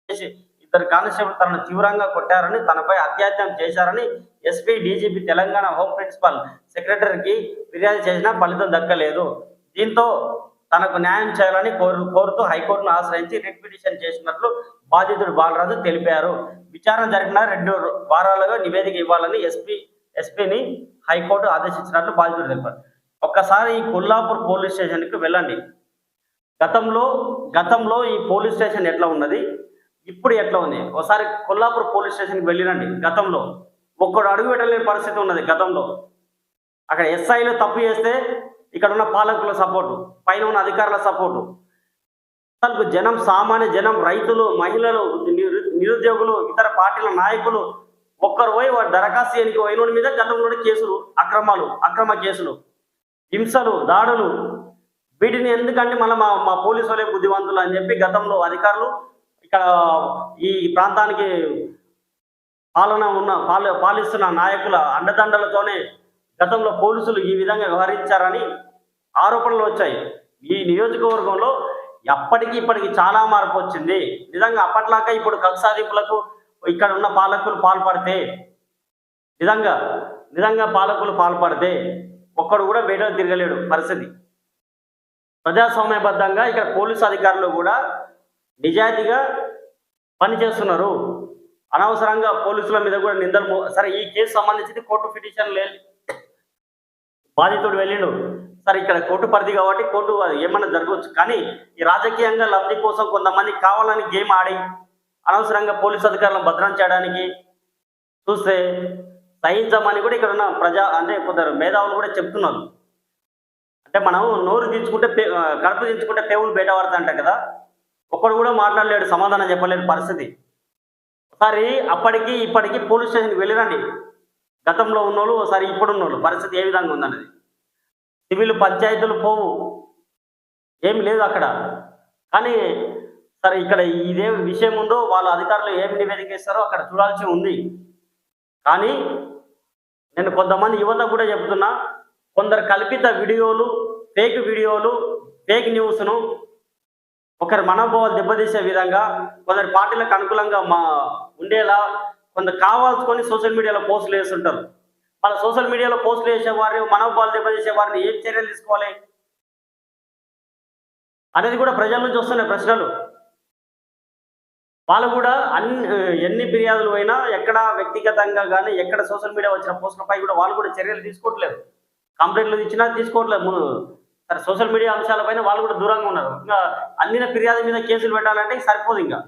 చేసి ఇద్దరు కానిస్టేబుల్ తనను తీవ్రంగా కొట్టారని, తనపై అత్యాచారం చేశారని SP, DGP, Telangana home principal సెక్రటరీకి ఫిర్యాదు చేసినా ఫలితం దక్కలేదు. దీంతో తనకు న్యాయం చేయాలని కోరుతూ హైకోర్టును ఆశ్రయించి రిట్ పిటిషన్ చేసినట్లు బాధితుడు బాలరాజు తెలిపారు. విచారణ జరిగిన 2 వారాలుగా నివేదిక ఇవ్వాలని ఎస్పీని హైకోర్టు ఆదేశించినట్లు బాధితుడు తెలిపారు. ఒక్కసారి ఈ కొల్లాపూర్ పోలీస్ స్టేషన్కి వెళ్ళండి. గతంలో ఈ పోలీస్ స్టేషన్ ఎట్లా ఉన్నది, ఇప్పుడు ఎట్లా ఉంది? ఒకసారి కొల్లాపూర్ పోలీస్ స్టేషన్కి వెళ్ళిరండి. గతంలో ఒక్కడు అడుగు పెట్టలేని పరిస్థితి ఉన్నది. గతంలో అక్కడ ఎస్ఐలు తప్పు చేస్తే ఇక్కడ ఉన్న పాలకుల సపోర్టు, పైన ఉన్న అధికారుల సపోర్టు, అసలు జనం, సామాన్య జనం, రైతులు, మహిళలు, నిరుద్యోగులు, ఇతర పార్టీల నాయకులు ఒక్కరు పోయి వాడు దరఖాస్తు చేయడానికి పోయిన మీద గతంలో కేసులు, అక్రమ కేసులు, హింసలు, దాడులు. వీటిని ఎందుకంటే మళ్ళీ మా పోలీసు వాళ్ళే బుద్ధివంతులు అని చెప్పి గతంలో అధికారులు ఇక్కడ ఈ ప్రాంతానికి పాలిస్తున్న నాయకుల అండదండలతోనే గతంలో పోలీసులు ఈ విధంగా వ్యవహరించారని ఆరోపణలు వచ్చాయి. ఈ నియోజకవర్గంలో ఇప్పటికి చాలా మార్పు వచ్చింది. నిజంగా అప్పట్లాగా ఇప్పుడు కక్ష సాధింపులకు ఇక్కడ ఉన్న పాలకులు పాల్పడితే, నిజంగా పాలకులు పాల్పడితే ఒక్కడు కూడా బయటకు తిరగలేడు పరిస్థితి. ప్రజాస్వామ్యబద్ధంగా ఇక్కడ పోలీసు అధికారులు కూడా నిజాయితీగా పనిచేస్తున్నారు. అనవసరంగా పోలీసుల మీద కూడా నిందలు. సరే, ఈ కేసు సంబంధించి కోర్టు పిటిషన్ లేదు, బాధితుడు వెళ్ళిండు. సరే, ఇక్కడ కోర్టు పరిధి కాబట్టి కోర్టు ఏమన్నా జరగవచ్చు. కానీ ఈ రాజకీయంగా లబ్ధి కోసం కొంతమంది కావాలని గేమ్ ఆడి అనవసరంగా పోలీసు అధికారులను భద్రం చేయడానికి చూస్తే సహించమని కూడా ఇక్కడ ఉన్న కొందరు మేధావులు కూడా చెప్తున్నారు. అంటే మనం నోరు దించుకుంటే కడుపు దించుకుంటే పేవులు బయట పడతాంట కదా. ఒక్కడు కూడా మాట్లాడలేడు, సమాధానం చెప్పలేని పరిస్థితి. ఒకసారి అప్పటికి ఇప్పటికి పోలీస్ స్టేషన్కి వెళ్ళిరండి. గతంలో ఉన్నోళ్ళు, ఒకసారి ఇప్పుడు ఉన్నోళ్ళు పరిస్థితి ఏ విధంగా ఉందన్నది. సివిల్ పంచాయతీలు పోవు, ఏమి లేదు అక్కడ. కానీ సరే, ఇక్కడ ఇదే విషయం ఉందో వాళ్ళ అధికారులు ఏమి నివేదిక ఇస్తారో అక్కడ చూడాల్సి ఉంది. కానీ నేను కొంతమంది యువత కూడా చెప్తున్నా, కొందరు కల్పిత వీడియోలు, ఫేక్ న్యూస్ను ఒకరి మనోభావాలు దెబ్బతీసే విధంగా, కొందరు పార్టీలకు అనుకూలంగా ఉండేలా కొందరు కావాల్సుకొని సోషల్ మీడియాలో పోస్టులు వేస్తుంటారు. వాళ్ళ సోషల్ మీడియాలో పోస్టులు వేసే వారిని, మనోభావాలు దెబ్బతీసే వారిని ఏం చర్యలు తీసుకోవాలి అనేది కూడా ప్రజల నుంచి వస్తున్న ప్రశ్నలు. వాళ్ళు కూడా ఎన్ని ఫిర్యాదులు అయినా ఎక్కడ వ్యక్తిగతంగా కానీ ఎక్కడ సోషల్ మీడియా వచ్చిన పోస్టులపై కూడా వాళ్ళు కూడా చర్యలు తీసుకోవట్లేదు. కంప్లైంట్లు ఇచ్చినా తీసుకోవట్లేదు. సరే, సోషల్ మీడియా అంశాలపైన వాళ్ళు కూడా దూరంగా ఉన్నారు. ఇంకా అందిన ఫిర్యాదు మీద కేసులు పెట్టాలంటే సరిపోదు. ఇంకా